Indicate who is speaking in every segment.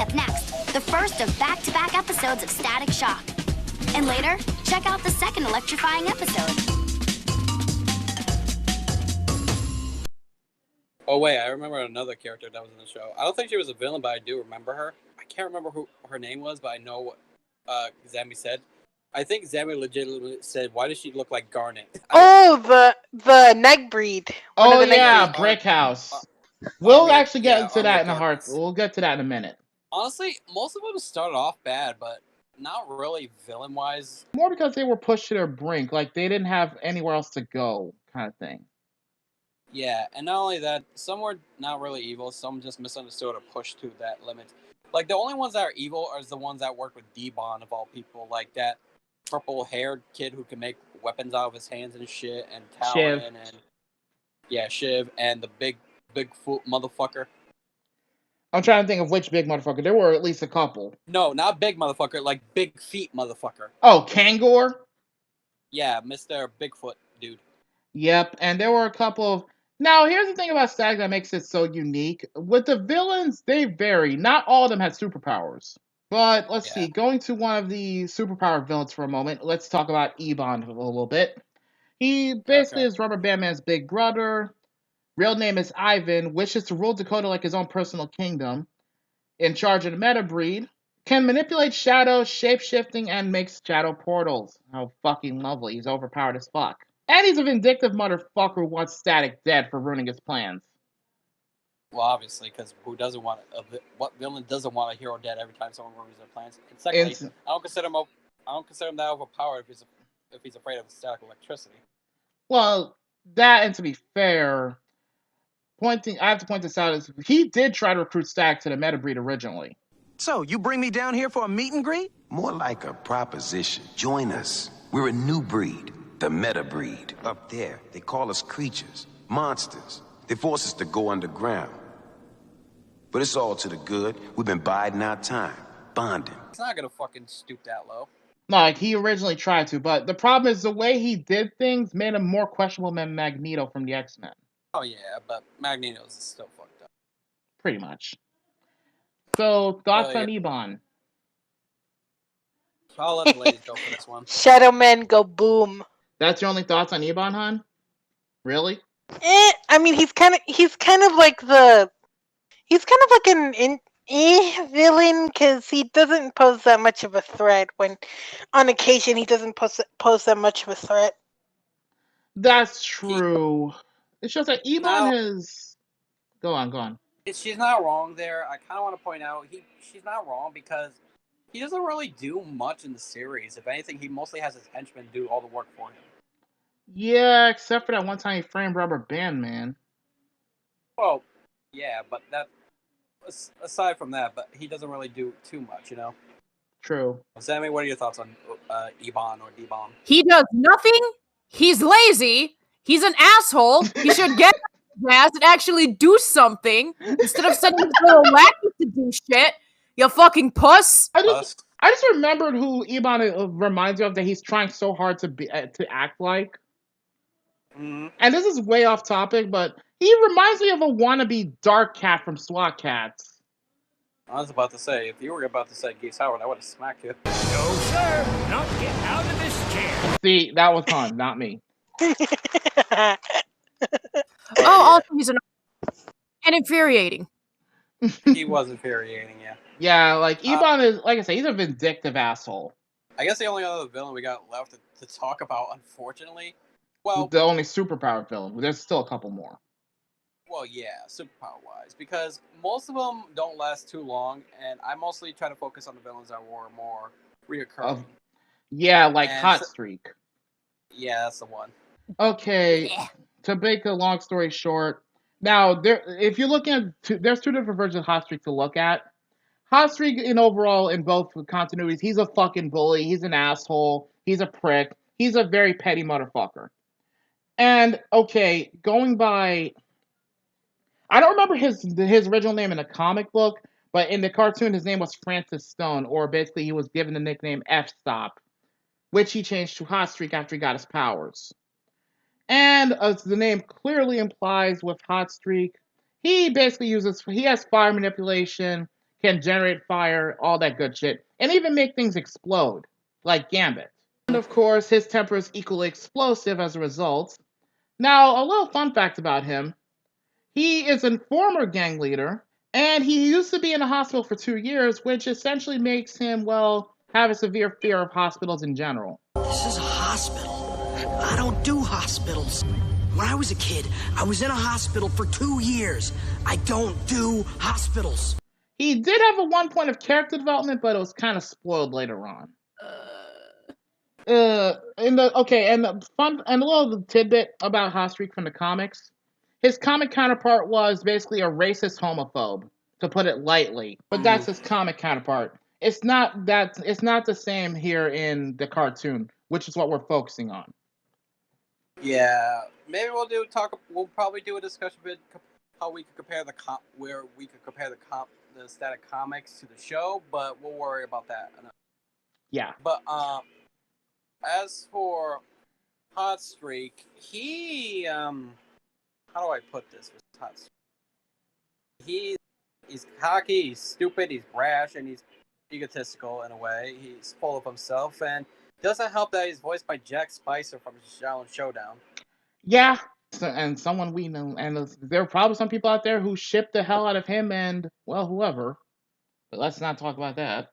Speaker 1: up next, the first of back-to-back episodes of Static Shock. And later, check out the second electrifying episode.
Speaker 2: Oh wait, I remember another character that was in the show. I don't think she was a villain, but I do remember her. I can't remember who her name was, but I know what Zambi said. I think Zambi legitimately said, "Why does she look like Garnet?"
Speaker 3: The neck breed.
Speaker 4: Oh yeah, Brick House. We'll actually get into that in a heart. We'll get to that in a minute.
Speaker 2: Honestly, most of them started off bad, but not really villain-wise.
Speaker 4: More because they were pushed to their brink, like they didn't have anywhere else to go, kind of thing.
Speaker 2: Yeah, and not only that, some were not really evil. Some just misunderstood or pushed to that limit. Like, the only ones that are evil are the ones that work with D-Bon, of all people. Like, that purple-haired kid who can make weapons out of his hands and shit, and Talon,
Speaker 4: Shiv.
Speaker 2: and... Yeah, Shiv, and the big foot motherfucker.
Speaker 4: I'm trying to think of which big motherfucker. There were at least a couple.
Speaker 2: No, not big motherfucker, like big feet motherfucker.
Speaker 4: Oh, Kangor?
Speaker 2: Yeah, Mr. Bigfoot dude.
Speaker 4: Yep, and there were a couple of... Now, here's the thing about Static that makes it so unique. With the villains, they vary. Not all of them had superpowers. But, let's see, going to one of the superpower villains for a moment, let's talk about Ebon a little bit. He basically is Rubber Band Man's big brother. Real name is Ivan, wishes to rule Dakota like his own personal kingdom. In charge of the meta breed. Can manipulate shadows, shape-shifting, and makes shadow portals. How fucking lovely. He's overpowered as fuck. And he's a vindictive motherfucker who wants Static dead for ruining his plans.
Speaker 2: Well, obviously, because what villain doesn't want a hero dead every time someone ruins their plans? And secondly, I don't consider him that overpowered if he's afraid of static electricity.
Speaker 4: Well, that, and to be fair, I have to point this out, is he did try to recruit Static to the meta breed originally.
Speaker 5: So, you bring me down here for a meet and greet?
Speaker 6: More like a proposition. Join us. We're a new breed, the meta breed. Up there, they call us creatures, monsters. They force us to go underground. But it's all to the good. We've been biding our time, bonding.
Speaker 2: He's not gonna fucking stoop that low.
Speaker 4: No, like, he originally tried to, but the problem is the way he did things made him more questionable than Magneto from the X-Men.
Speaker 2: Oh yeah, but Magneto's still fucked up.
Speaker 4: Pretty much. So, thoughts on Ebon?
Speaker 2: I'll let the ladies go for this one.
Speaker 3: Shadow Men go boom.
Speaker 4: That's your only thoughts on Ebon, hon? Really?
Speaker 3: I mean, he's kind of like an villain, because he doesn't pose that much of a threat. When on occasion he doesn't pose that much of a threat.
Speaker 4: That's true. It's just that Ebon has... Go on.
Speaker 2: She's not wrong there. I kind of want to point out she's not wrong because he doesn't really do much in the series. If anything, he mostly has his henchmen do all the work for him.
Speaker 4: Yeah, except for that one time he framed Rubber Band Man.
Speaker 2: Well, yeah, but that... Aside from that, but he doesn't really do too much, you know?
Speaker 4: True.
Speaker 2: Sammy, what are your thoughts on Ebon or D-Bomb?
Speaker 7: He does nothing. He's lazy. He's an asshole. He should get his ass and actually do something instead of sending his little lackey to do shit. You fucking puss.
Speaker 4: I just remembered who Ebon reminds me of, that he's trying so hard to act like.
Speaker 2: Mm-hmm.
Speaker 4: And this is way off topic, but he reminds me of a wannabe Dark Cat from SWAT Cats.
Speaker 2: I was about to say, if you were about to say Geese Howard, I would have smacked you.
Speaker 8: No, sir. Not get out of this chair.
Speaker 4: See, that was Han, not me.
Speaker 7: Also, he's and infuriating.
Speaker 2: He was infuriating, yeah.
Speaker 4: Yeah, like, Ebon is, like I say, he's a vindictive asshole.
Speaker 2: I guess the only other villain we got left to talk about, unfortunately, well...
Speaker 4: The only superpower villain. There's still a couple more.
Speaker 2: Well, yeah, superpower-wise, because most of them don't last too long, and I mostly try to focus on the villains that were more reoccurring.
Speaker 4: Yeah, like Hot Streak.
Speaker 2: Yeah, that's the one.
Speaker 4: Okay, to make a long story short, now, if you're looking at... There's two different versions of Hot Streak to look at. Hot Streak, in both continuities, he's a fucking bully, he's an asshole, he's a prick, he's a very petty motherfucker. And, okay, going by... I don't remember his original name in the comic book, but in the cartoon, his name was Francis Stone, or basically he was given the nickname F-Stop, which he changed to Hot Streak after he got his powers. And as the name clearly implies with Hot Streak, he basically he has fire manipulation, can generate fire, all that good shit, and even make things explode, like Gambit. And of course, his temper is equally explosive as a result. Now, a little fun fact about him. He is a former gang leader, and he used to be in a hospital for 2 years, which essentially makes him, well, have a severe fear of hospitals in general.
Speaker 9: This is a hospital. I don't do hospitals. When I was a kid, I was in a hospital for 2 years. I don't do hospitals.
Speaker 4: He did have a 1 point of character development, but it was kind of spoiled later on. And a little tidbit about Hot Streak from the comics. His comic counterpart was basically a racist homophobe, to put it lightly. But that's his comic counterpart. It's not the same here in the cartoon, which is what we're focusing on.
Speaker 2: Yeah, maybe we'll probably do a discussion bit how we could compare the static comics to the show, but we'll worry about that.
Speaker 4: Yeah.
Speaker 2: But as for Hot Streak, he how do I put this with Hot Streak? He's cocky, he's stupid, he's brash, and he's egotistical in a way. He's full of himself, and doesn't help that he's voiced by Jack Spicer from Shaolin Showdown.
Speaker 4: Yeah, and someone we know, and there are probably some people out there who ship the hell out of him and, well, whoever. But let's not talk about that.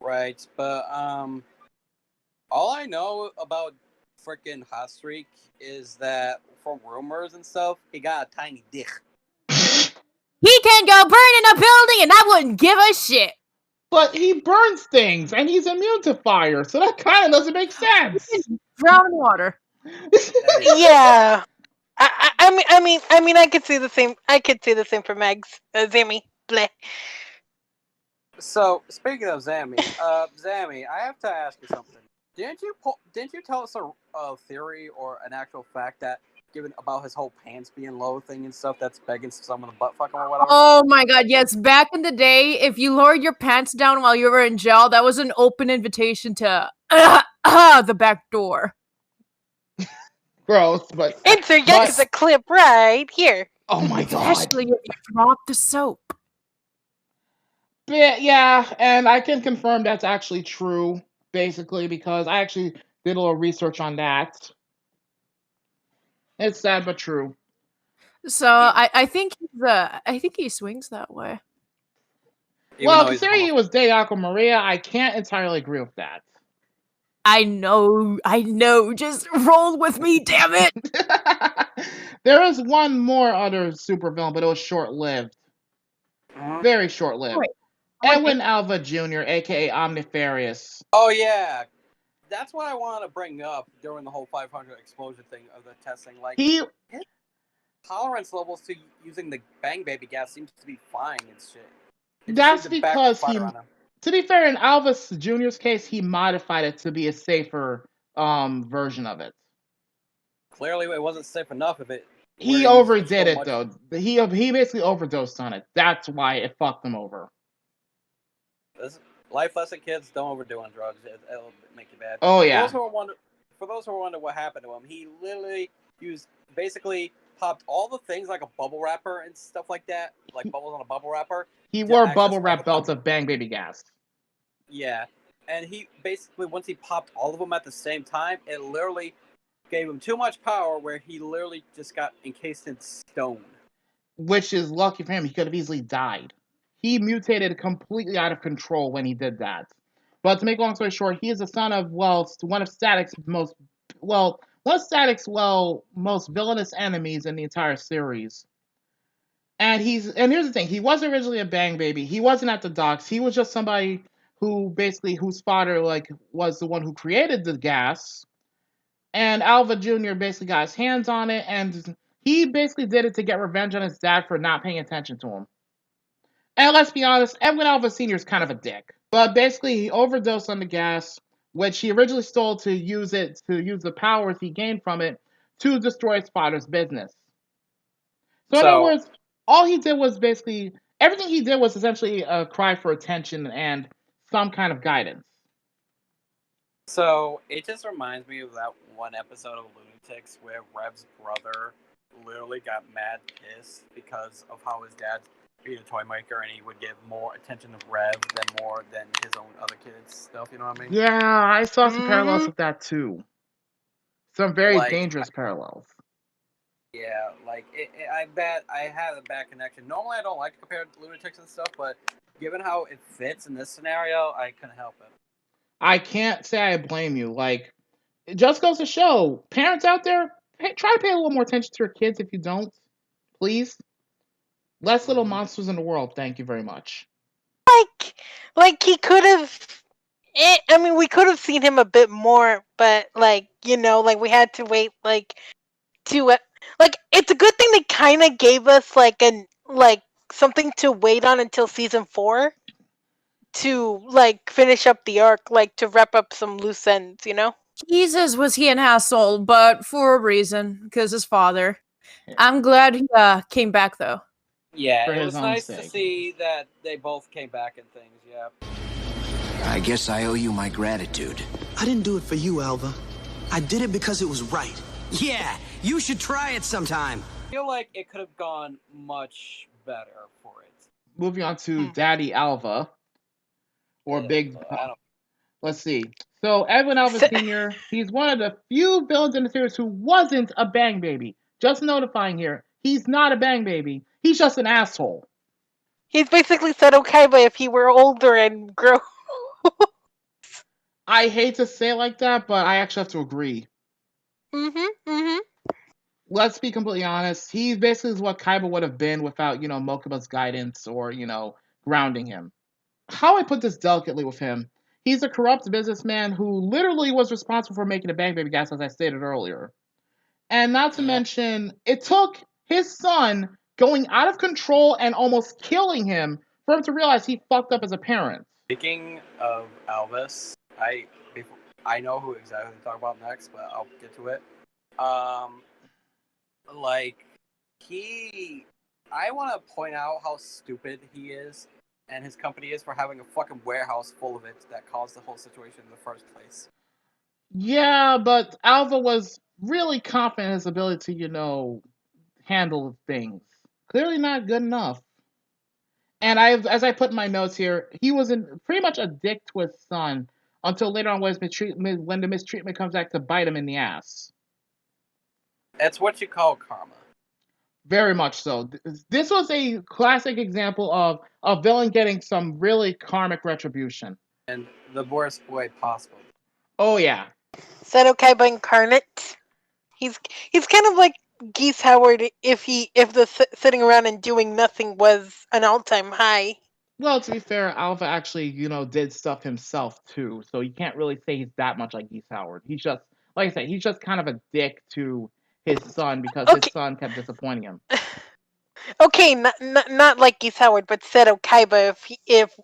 Speaker 2: Right, but all I know about freaking Hot Streak is that from rumors and stuff, he got a tiny dick.
Speaker 7: He can go burn in a building and I wouldn't give a shit.
Speaker 4: But he burns things and he's immune to fire, so that kind of doesn't make sense.
Speaker 7: Drown in water.
Speaker 3: Yeah. I mean, I could see the same. I could see the same for Megs. Zami. Bleh.
Speaker 2: So speaking of Zammy, Zammy, I have to ask you something. Didn't you tell us a theory or an actual fact that given about his whole pants being low thing and stuff that's begging someone to butt fuck him or whatever?
Speaker 7: Oh my god, yes. Back in the day, if you lowered your pants down while you were in jail, that was an open invitation to the back door.
Speaker 4: Gross, but
Speaker 3: Insert Yakuza clip right here.
Speaker 4: Oh my god.
Speaker 7: Especially if you drop the soap.
Speaker 4: But yeah, and I can confirm that's actually true, basically, because I actually did a little research on that. It's sad but true.
Speaker 7: So I think he swings that way.
Speaker 4: Well, considering he was dating Aqua Maria, I can't entirely agree with that.
Speaker 7: I know. Just roll with me, damn it.
Speaker 4: There is one more other supervillain, but it was short-lived. Very short-lived.
Speaker 7: Wait.
Speaker 4: Edwin Alva Jr., aka Omnifarious.
Speaker 2: Oh yeah, that's what I wanted to bring up during the whole 500 explosion thing of the testing. Like, his tolerance levels to using the Bang Baby gas seems to be fine and shit.
Speaker 4: That's because to be fair, in Alva Jr.'s case, he modified it to be a safer version of it.
Speaker 2: Clearly, it wasn't safe enough of it.
Speaker 4: He overdid it, though. He basically overdosed on it. That's why it fucked him over.
Speaker 2: Life lesson, kids, don't overdo on drugs. It'll make you bad.
Speaker 4: Oh, yeah.
Speaker 2: For those who wonder what happened to him, he literally popped all the things like a bubble wrapper and stuff like that, like bubbles on a bubble wrapper.
Speaker 4: He wore bubble wrap belts of Bang Baby gas.
Speaker 2: Yeah, and he basically, once he popped all of them at the same time, it literally gave him too much power where he literally just got encased in stone. Which
Speaker 4: is lucky for him. He could have easily died. He mutated completely out of control when he did that. But to make a long story short, he is the son of, one of Static's most villainous enemies in the entire series. And here's the thing, he wasn't originally a Bang Baby. He wasn't at the docks. He was just somebody whose father was the one who created the gas. And Alva Jr. basically got his hands on it, and he basically did it to get revenge on his dad for not paying attention to him. And let's be honest, Edwin Elvis Sr. is kind of a dick. But basically, he overdosed on the gas, which he originally stole to use the powers he gained from it to destroy his father's business. So in other words, everything he did was essentially a cry for attention and some kind of guidance.
Speaker 2: So it just reminds me of that one episode of Lunatics where Rev's brother literally got mad pissed because of how his dad be a toy maker, and he would give more attention to Rev than his own other kids' stuff. You know what I mean?
Speaker 4: Yeah, I saw some parallels
Speaker 3: Mhm.
Speaker 4: with that too. Some very
Speaker 2: Like,
Speaker 4: dangerous parallels.
Speaker 2: Yeah, like I bet I have a bad connection. Normally, I don't like to compare lunatics and stuff, but given how it fits in this scenario, I couldn't help it.
Speaker 4: I can't say I blame you. Like, it just goes to show, parents out there, try to pay a little more attention to your kids if you don't, please. Less little monsters in the world. Thank you very much.
Speaker 3: Like he could have. I mean, we could have seen him a bit more, but like like we had to wait to like it's a good thing they kind of gave us like something to wait on until season 4 to like finish up the arc, like to wrap up some loose ends.
Speaker 7: Jesus, was he an asshole, but for a reason, because his father.
Speaker 4: Yeah.
Speaker 7: I'm glad he came back, though.
Speaker 2: Yeah,
Speaker 4: For
Speaker 2: it
Speaker 4: his
Speaker 2: was
Speaker 4: own
Speaker 2: nice
Speaker 4: sake.
Speaker 2: to see that they both came back and things. Yeah.
Speaker 9: I guess I owe you my gratitude. I didn't do it for you, Alva. I did it because it was right. Yeah, you should try it sometime.
Speaker 2: I feel like it could have gone much better for it.
Speaker 4: Moving on to Daddy Alva. Or Big... Let's see. So, Edwin Elvis Jr., he's one of the few villains in the series who wasn't a bang baby. Just notifying here, he's not a bang baby. He's just an asshole.
Speaker 3: He's basically said okay, but if he were older and grow.
Speaker 4: I hate to say it like that, but I actually have to agree. Let's be completely honest. He basically is what Kaiba would have been without, Mokuba's guidance or, grounding him. How I put this delicately with him, he's a corrupt businessman who literally was responsible for making the Bang Baby gas, as I stated earlier. And not to mention, it took his son going out of control and almost killing him for him to realize he fucked up as a parent.
Speaker 2: Speaking of Elvis, I know who exactly to talk about next, but I'll get to it. I want to point out how stupid he is and his company is for having a fucking warehouse full of it that caused the whole situation in the first place.
Speaker 4: Yeah, but Alva was really confident in his ability to, handle things. Clearly not good enough. And as I put in my notes here, he was pretty much a dick to his son until later on when the mistreatment comes back to bite him in the ass.
Speaker 2: That's what you call karma.
Speaker 4: Very much so. This was a classic example of a villain getting some really karmic retribution.
Speaker 2: And the worst way possible.
Speaker 4: Oh, yeah.
Speaker 3: Said okay, but incarnate. He's kind of like Geese Howard if the sitting around and doing nothing was an all-time high.
Speaker 4: Well, to be fair, Alva actually, did stuff himself too, so you can't really say he's that much like Geese Howard. He's just, like I said, he's just kind of a dick to his son because his son kept disappointing him.
Speaker 3: Okay, not like Geese Howard, but said Okaiba if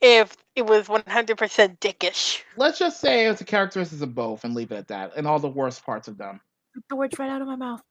Speaker 3: it was 100% dickish.
Speaker 4: Let's just say it's a characteristics of both and leave it at that, and all the worst parts of them.
Speaker 7: Took the words right out of my mouth.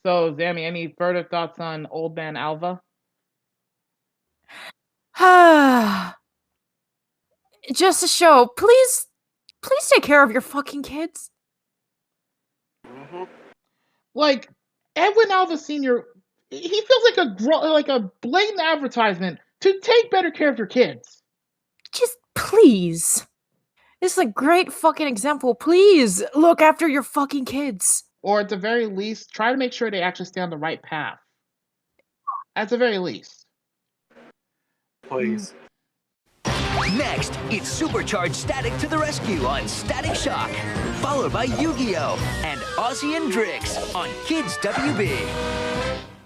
Speaker 4: So, Zammy, any further thoughts on Old Man Alva?
Speaker 7: Just to show, please take care of your fucking kids.
Speaker 4: Like, Edwin Elvis Sr., he feels like a blatant advertisement to take better care of your kids.
Speaker 7: Just please. This is a great fucking example. Please look after your fucking kids.
Speaker 4: Or at the very least, try to make sure they actually stay on the right path. At the very least.
Speaker 2: Please.
Speaker 10: Next, it's Supercharged Static to the rescue on Static Shock, followed by Yu-Gi-Oh! And Ozzy and Drix on Kids WB.